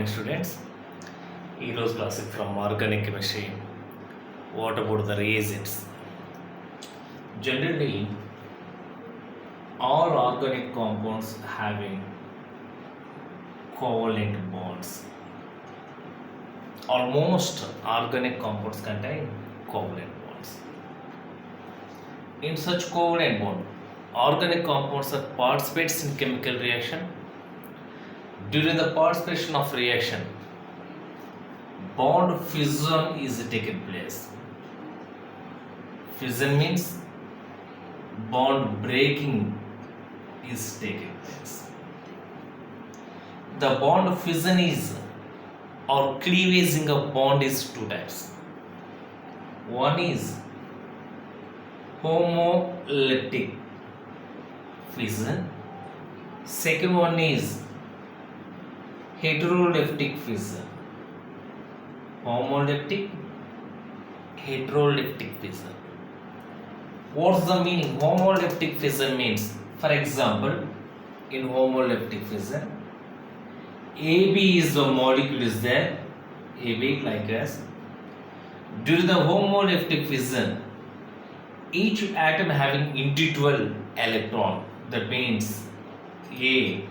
morning, students. Heroes classic from organic chemistry. What about the reagents? Generally, all organic compounds having covalent bonds. Almost organic compounds contain covalent bonds. In such covalent bond, organic compounds are participates in chemical reaction. During the participation of reaction, bond fission is taken place. Fission means bond breaking is taking place. The bond fission is or cleavaging of bond is two types. One is homoleptic fission. Second one is heteroleptic fission. Homoleptic, heteroleptic fission. What's the meaning? Homoleptic fission means, for example, in homoleptic fission, AB is the molecule is there, AB like as. During the homoleptic fission, each atom having individual electron, that means A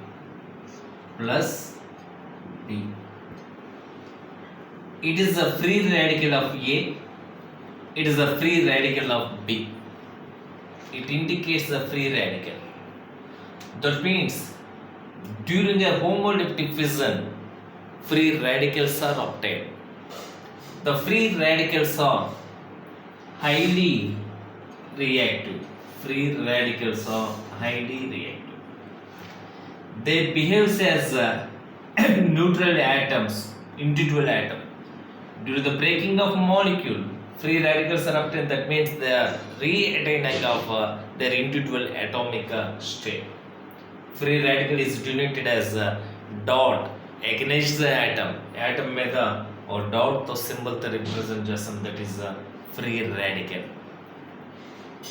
plus B. It is a free radical of A, it is a free radical of B. It indicates the free radical. That means during a homoleptic fission, free radicals are obtained. The free radicals are highly reactive. Free radicals are highly reactive. They behave as neutral atoms, individual atom. During the breaking of molecule, free radicals are obtained. That means they are re-attaining of their individual atomic state. Free radical is denoted as dot against the atom. Atom mega or dot to symbol to represent just that is a free radical.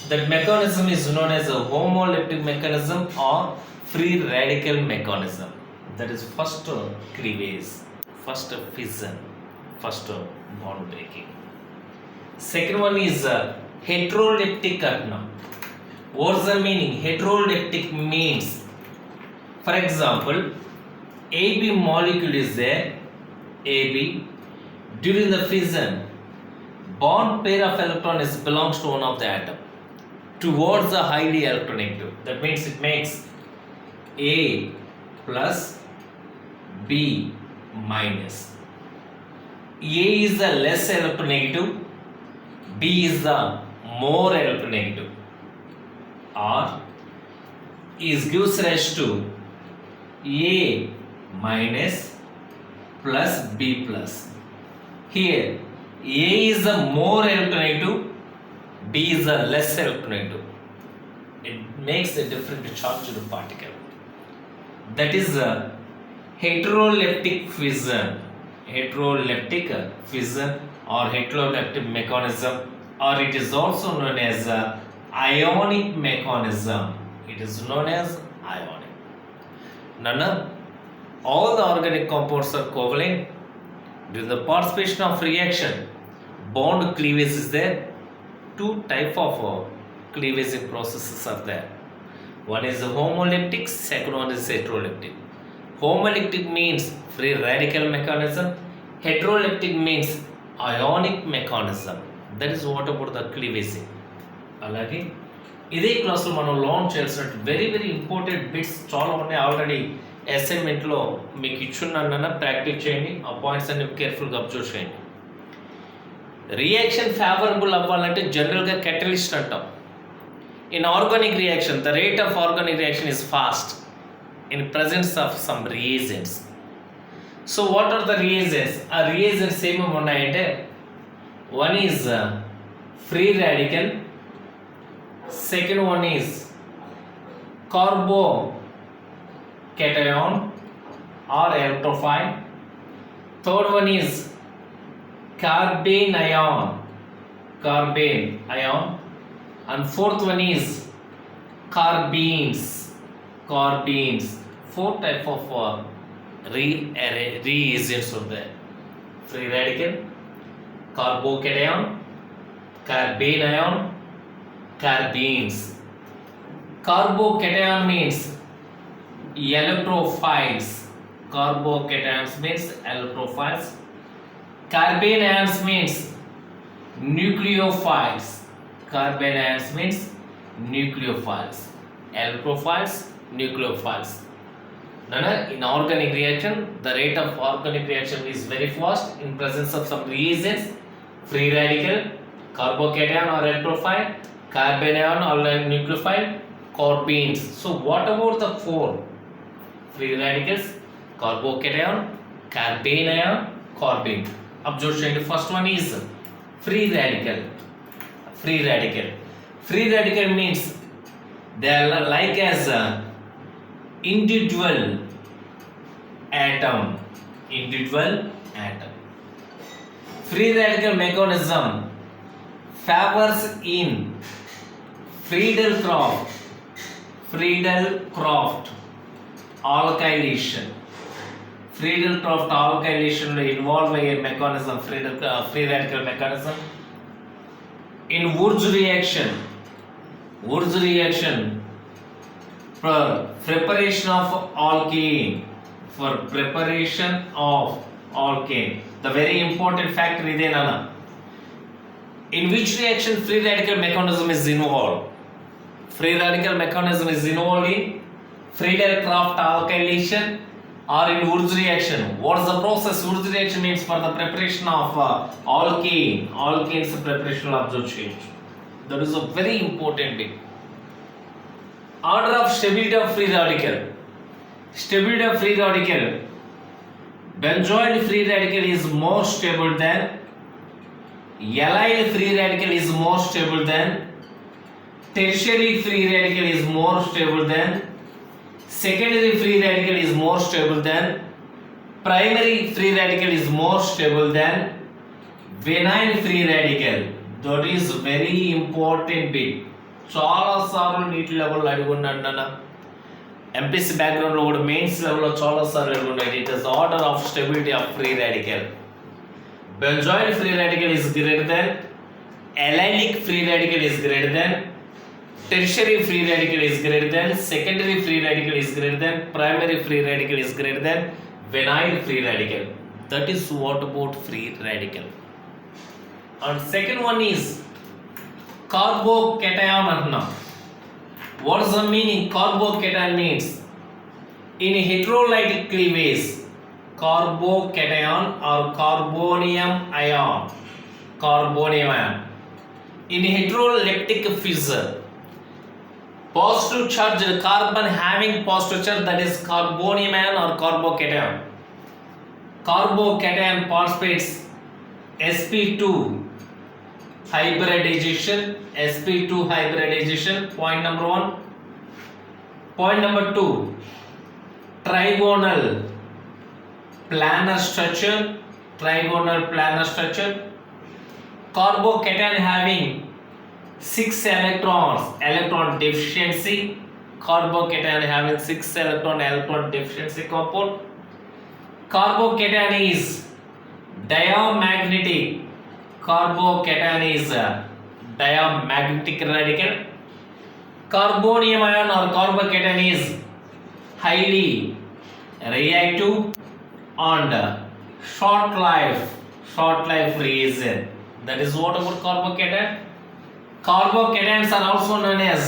That mechanism is known as a homoleptic mechanism or free radical mechanism. That is first cleavage, first fission, first bond breaking. Second one is heteroleptic atom. What's the meaning? Heteroleptic means, for example, AB molecule is there, AB. During the fission, bond pair of electrons belongs to one of the atom towards the highly electronegative. That means it makes A plus B minus. A is the less electronegative, B is the more electronegative. Or is gives rise to A minus plus B plus. Here A is the more electronegative, B is the less electronegative. It makes a different charged particle. That is a heteroleptic fission. Heteroleptic fission or heteroleptic mechanism, or it is also known as ionic mechanism. It is known as ionic. None, all the organic compounds are covalent. During the participation of reaction, bond cleavage is there. Two type of cleavage processes are there. One is homoleptic, second one is heteroleptic. Homoleptic means free radical mechanism. Heteroleptic means ionic mechanism. That is what about the cleavage. అలాగే ఇదే క్లాస్లో మనం launch చేయాల్సిన very important bits చాలా ఉన్నాయి. Already అసైన్మెంట్లో మీకు ఇచ్చున్నాను, practice చేయండి. ఆ పాయింట్స్ అన్ని కేర్ఫుల్గా అబ్జర్వ్ చేయండి. రియాక్షన్ ఫేవరబుల్ అవ్వాలంటే జనరల్గా కెటలిస్ట్ అంటాం. In organic reaction the rate of organic reaction is fast in presence of some reagents. So what are the reagents? ఆ reagents ఏమేమి ఉన్నాయంటే, one is free radical, second one is carbocation or electrophile, third one is carbene ion, and fourth one is carbenes. Four type of reagents ఉంటాయి. Free radical, carbocation, carbanion, carbenes. Carbocation means electrophiles. Carbocations means electrophiles. Carbanions means nucleophiles. Carbanions means nucleophiles. Electrophiles, nucleophiles. In organic reaction, the rate of organic reaction is very fast in presence of some reagents. Free radical, carbocation or electrophile, carbanion or nucleophile, carbenes. So what about the four free radicals? Carbocation, carbanion, carbene. Observe the first one is free radical. Free radical. Free radical means they are like as a individual atom. Individual atom. Free radical mechanism favors in Friedel-Crafts alkylation. Friedel-Crafts alkylation will involve a mechanism, free radical mechanism. In Wurtz reaction, for preparation of alkane, the very important factor is in which reaction free radical mechanism is involved. Free radical mechanism is involved in Friedel-Crafts alkylation or in Wurtz reaction. What is the process? Wurtz reaction means for the preparation of alkanes preparation absorption. That is a very important bit. Order of stability of free radical. Stability of free radical. Benzoyl free radical is more stable than allyl free radical is more stable than tertiary free radical is more stable than secondary free radical is more stable than primary free radical is more stable than vinyl free radical. That is very important bit. చాలా సార్లు నీటి level అడుగున్నాను నాన్న. MPC బ్యాక్గ్రౌండ్లో కూడా mains లెవెల్లో చాలా సార్లు అడుగున్నాయి. It is order of stability of free radical. Benzoyl free radical is greater than, allylic free radical is greater than, tertiary free radical is greater than, secondary free radical is greater than, primary free radical is greater than vinyl free radical. That is what about free radical. And second one is carbocation. What is the meaning? Carbocation means in heterolytic cleavage, carbocation or carbonium ion. In heteroleptic fissure, positive charge carbon having positive charge, that is carbonium ion or carbocation. Carbocation participates sp2 hybridization. Point number 1. Point number 2, trigonal planar structure. Carbocation having 6 electrons, electron deficiency. Carbocation having 6 electron deficiency compound. Carbocation is diamagnetic. Diamagnetic radical. Carbonium ion or carbocation is highly reactive and short life reagent. That is what about carbocation. Carbocations are also known as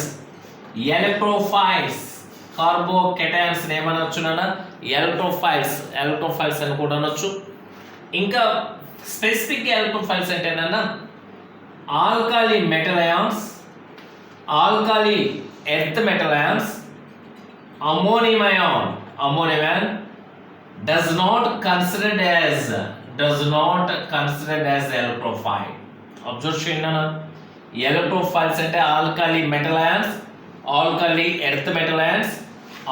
electrophiles. Carbocations ఏమనొచ్చునన్నా electrophiles అని కూడా అనొచ్చు. ఇంకా specific electrophiles ఏంటంటే alkali metal ions, alkali earth metal ions, ammonium ion does not considered as electrophile. Observe చేయండి. Electrophiles అంటే alkali metal ions, alkali earth metal ions,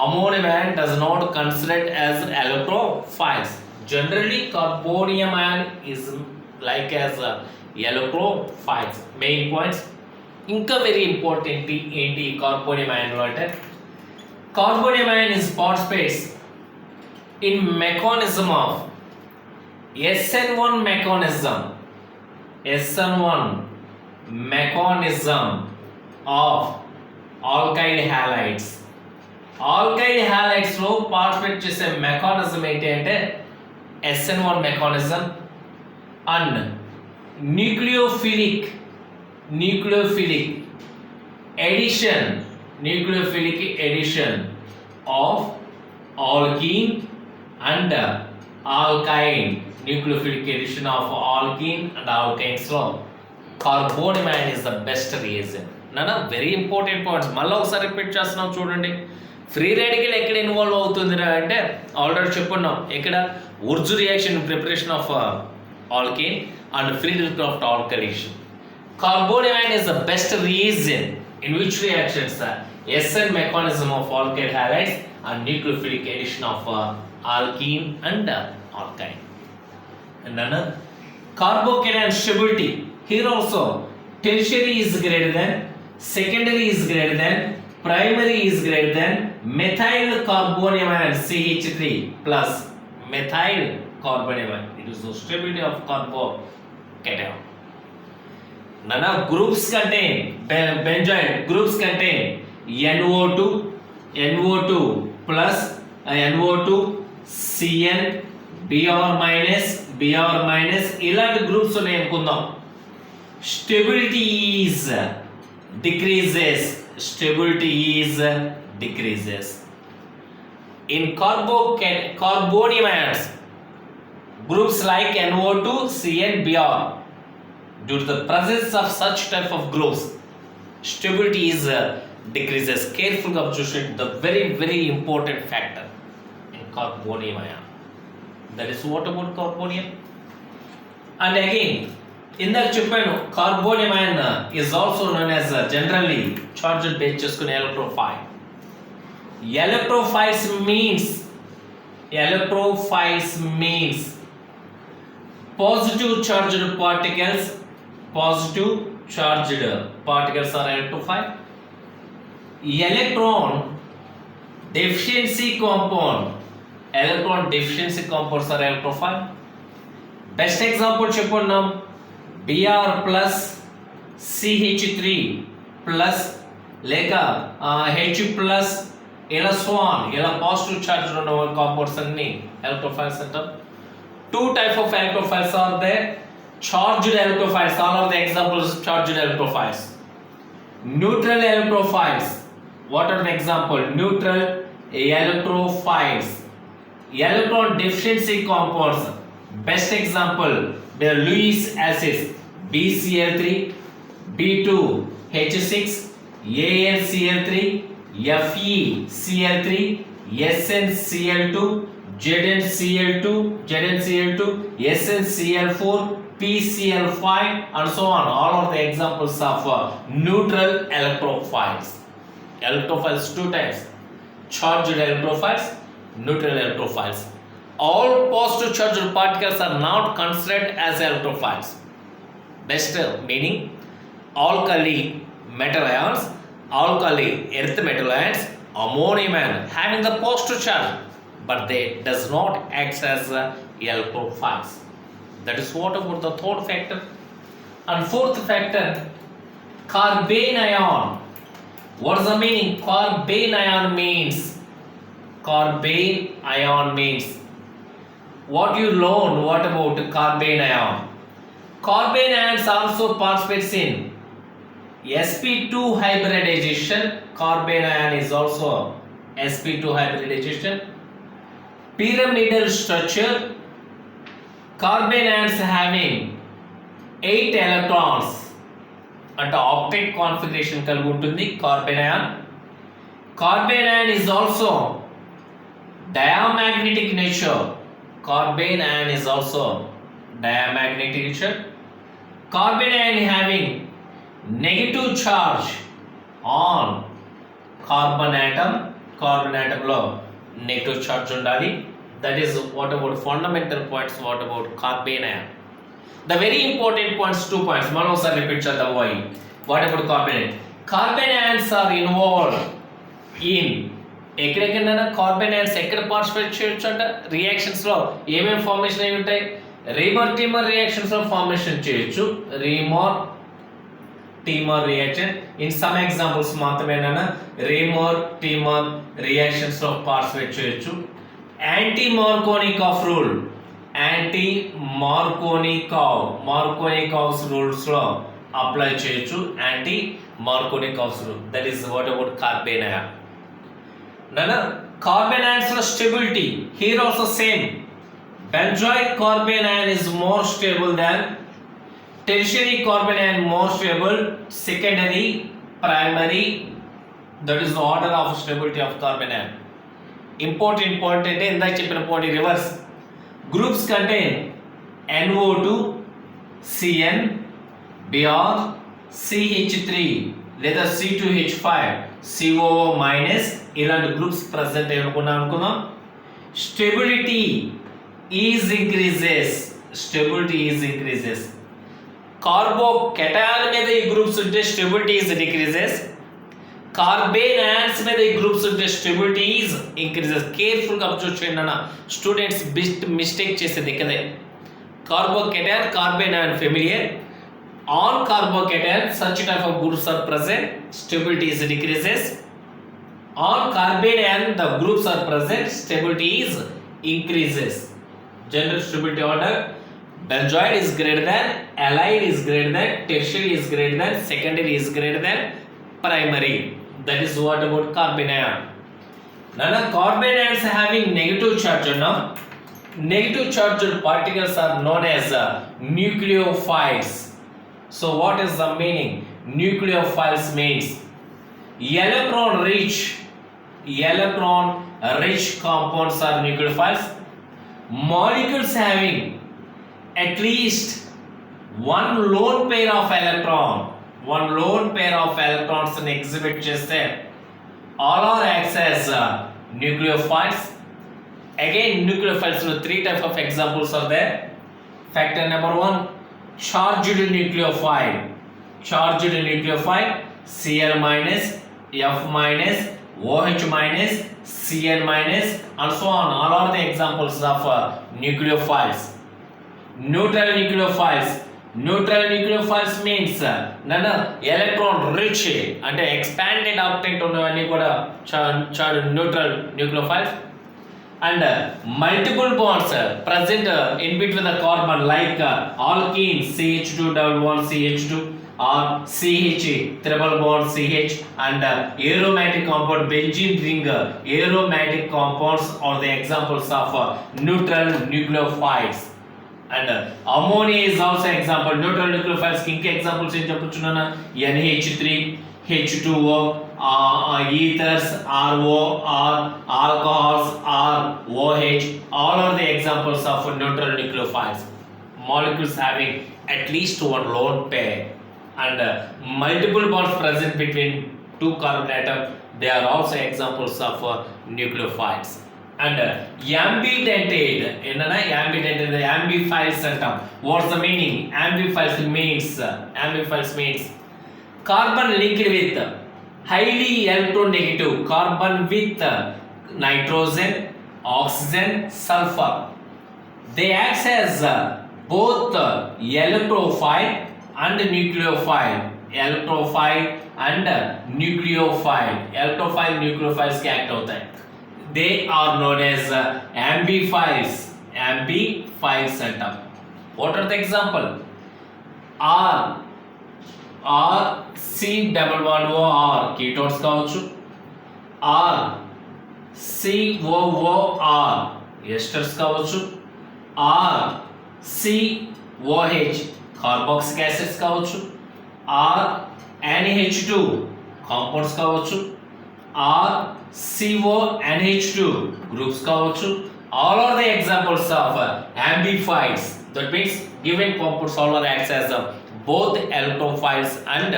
ammonium ion does not considered as electrophiles. Generally carbonium ion is like as electrophiles. Main points. ఇంకా very important ఏంటి carbonium ion లో అంటే carbonium ion is participates in mechanism of SN1 mechanism, SN1 mechanism of alkyl halides. Alkyl halides లో participate చేసే mechanism ఏంటి అంటే SN1 mechanism and nucleophilic addition of alkyne and ఆల్కైన్. Nucleophilic addition of alkyne and alkynes లో కార్బోనిమైన్ is the best reason. నాన్న very important points మళ్ళీ ఒకసారి repeat చేస్తున్నాం చూడండి. ఫ్రీ రాడికల్ ఎక్కడ ఇన్వాల్వ్ అవుతుందిరా అంటే ఆల్రెడీ చెప్పున్నాం ఎక్కడ Wurtz reaction preparation of alkane and Friedel Crafts alkylation. Carbanion is the best reason in which reactions SN mechanism of alkyl halides and nucleophilic addition of alkene and alkyne. And another carbocation stability. Here also tertiary is greater than, secondary is greater than, primary is greater than methyl carbonamine CH3 plus methyl carbonamine. It is the stability of carbocation. Nana groups contain benzoyl groups contain NO2 plus NO2 CN Br minus ఇలాంటి groups ఉన్నాయి అనుకుందాం. Stability is decreases. In carbonimines, groups like NO2, CN, Br, due to the presence of such type of groups, stability is decreases. Careful observation, the very important factor in carbonimine. That is what about carbonium. And again, in that చెప్పాను కార్బోనిమైన్ is also known as generally charged base చేసుకునే electrophile. Electrophiles means positive charged particles are electrophile. Electron deficiency compounds are electrophile. Best example చెప్పుకున్నాం Br plus CH3 plus లేక H plus ఇలా Schwann ఇలా positive charge ఉన్న compounds అన్ని electrophiles అంటాం. Two type of electrophiles are there. Charged electrophiles, all are the examples of charged electrophiles. Neutral electrophiles, what are the example? Neutral electrophiles. Electron deficiency compounds, best example the Lewis acids BCl3, B2H6, AlCl3, FeCl3, SnCl2, ZnCl2, SnCl4, PCl5 and so on. All are the examples of neutral electrophiles. Electrophiles two types: charged electrophiles, neutral electrophiles. All positive charged particles are not considered as electrophiles. Best meaning alkali metal ions, alkali earth metal ions, ammonium ion having the positive charge, but they does not act as electrophiles. That is what about the third factor. And fourth factor, carbene ion. What is the meaning? Carbene ion means what you learn. What about carbene ion? Carbene ions also participates in sp2 hybridization. Carbene ion is also sp2 hybridization. Pyramidal structure. Carbene ions having 8 electrons at octet configuration కలిగి ఉంటుంది carbene ion. Carbene ion is also diamagnetic nature. Carbene ion is also diamagnetic nature. Carbene ion having negative charge on carbon atom. Carbon atom లో negative charge ఉండాలి. That is what about fundamental points. What about carbene ion? The very important points, 2 points. మనం ఒకసారి repeat చేద్దాం. What about carbene ion? Carbene ions are involved in ఎక్కడెక్కడైనా carbon ions ఎక్కడ participate చేయొచ్చు అంటే reactions లో ఏమేమి ఫార్మేషన్ అయి ఉంటాయి, రీమర్ టీమర్ రియాక్షన్స్ లో ఫార్మేషన్ చేయొచ్చు, Reimer Tiemann reaction in some examples మాత్రమేనా రీమర్ టీమర్ రియాక్షన్స్ లో పార్టిసిపేట్ చేయొచ్చు. Anti Markovnikov rule, anti Markovnikov's rules లో అప్లై చేయొచ్చు, anti Markovnikov's rule. That is what about carbon ion. Nana carbon ions stability here also same. Benzoyl carbon ion is more stable than tertiary carbon ion, more stable, secondary, primary. That is the order of stability of carbon ion. Important అంటే ఇందాక చెప్పిన point reverse. Groups contain NO2, Cn, Br, CH3 లేదా C2H5, COO minus ఇలాంటి groups present అనుకున్నాం. Stability is increases, carbocation మీద ఈ groups ఉంటే stability is decreases, carbon ions మీద ఈ గ్రూప్స్ ఉంటే స్టెబిలిటీ ఈజ్ ఇంక్రీజెస్. కేర్ఫుల్గా అబ్జర్వ్ చేయండి అన్న, స్టూడెంట్స్ మిస్టేక్ చేసేది ఇక్కడే. Carbocation, carbon ion familiar. On carbocation, such type of groups are present, stability is decreases. On carbanion, the groups are present, stability is increases. General stability order: benzoyl is greater than, allyl is greater than, tertiary is greater than, secondary is greater than primary. That is what about carbanion. Nana carbanions having negative charge now. Negative charged particles are known as nucleophiles. So what is the meaning? Nucleophiles means electron rich compounds are nucleophiles. Molecules having at least one lone pair of electrons exhibit cheste all are acts as nucleophiles. Again, nucleophiles with three types of examples are there. Factor number 1, charged nucleophile, Cl minus, F minus, OH minus, Cn minus, and so on. All are the examples of nucleophiles. Neutral nucleophiles means nana electron rich అంటే expanded octet ఉన్నవన్నీ కూడా neutral nucleophiles. And multiple bonds present in between the carbon like alkene CH211CH2 or CH triple bond CH, and aromatic compound benzene ring aromatic compounds are the examples of neutral nucleophiles. And ammonia is also example. Neutral nucleophiles ki inke examples em cheppuchunnana NH3, H2O, ethers, RO, or alcohols, or OH, all are the examples of neutral nucleophiles. Molecules having at least one lone pair and multiple bonds present between two carbon atoms, they are also examples of nucleophiles. And ambidentated, the ambiphiles antam. What's the meaning? Ambiphiles means carbon linked with highly electronegative carbon with nitrogen, oxygen, sulfur. They act as both electrophile and nucleophile. Electrophile nucleophiles के act होता है. They are known as ambiphiles अंटाम. What are the example? R-C-double-bond-O-R ketones కావచ్చు, R-C-O-O-R esters కావచ్చు, R-C-OH కార్బాక్సిక్ acids కావచ్చు, R-NH2 compounds కావచ్చు, R-CO-NH2 groups కావచ్చు. All are the examples of ambiphiles. That means given compounds all are acts as both electrophiles and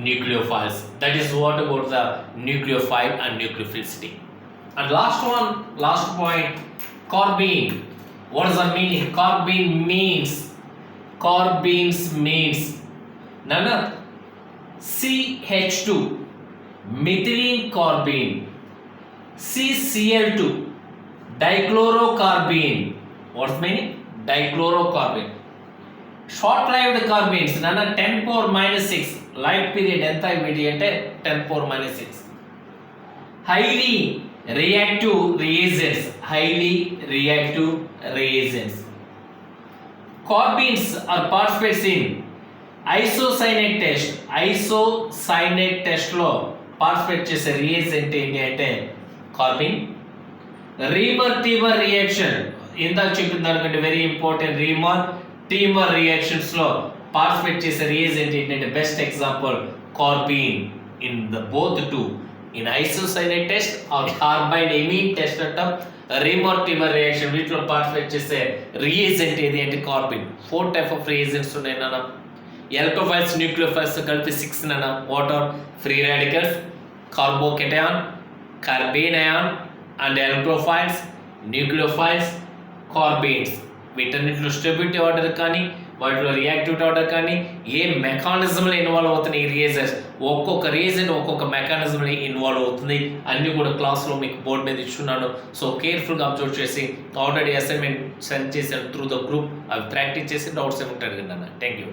nucleophiles. That is what about the nucleophile and nucleophilicity. And last point, carbene. What is the meaning? Carbenes means nana CH2 methylene carbene, CCl2, dichlorocarbene. What's meaning? Dichlorocarbene. Short-lived carbenes, nana 10 power minus 6. Life period enta VD ante 10 power minus 6. Highly reactive reagents. Highly reactive reagents. Carbenes are participates in isocyanate test. Isocyanate test లో participate చేసే reagent ఏంటి అంటే carbene. Reimer Tiemann reaction ఇందాక చెప్పిన దానికంటే very important. Reimer Tiemann reactions లో participate చేసే reagent ఏంటంటే best example carbene in the both two in isocyanate test or carbylamine test అంటాం. రీమర్ టీమర్ రియాక్షన్ వీటిలో పార్టిసిపేట్ చేసే రియేజెంట్ ఏది అంటే కార్బిన్. 4 టైప్ ఆఫ్ రియేజెంట్స్ ఉన్నాయి నాన్న. ఎలక్ట్రోఫైల్స్ న్యూక్లియోఫైల్స్ కలిపి 6 నాన్న. What are free radicals, carbocation, carbanion and electrophiles, nucleophiles, carbenes. వీటన్నిటిలో స్టెబిలిటీ ఆర్డర్ కానీ వాటిలో రియాక్టివిటీ ఆర్డర్ కానీ ఏ మెకానిజంలో ఇన్వాల్వ్ అవుతున్నాయి ఈ రియేజెంట్స్, ఒక్కొక్క రియేజెంట్ ఒక్కొక్క మెకానిజంలో ఇన్వాల్వ్ అవుతుంది అన్నీ కూడా క్లాస్లో మీకు బోర్డు మీద ఇచ్చున్నాను. సో కేర్ఫుల్గా అబ్జర్వ్ చేసి ఆల్రెడీ అసైన్మెంట్ సెండ్ చేశాను త్రూ ద గ్రూప్. అవి ప్రాక్టీస్ చేసి డౌట్స్ ఏమిటి అడిగినాను. Thank you.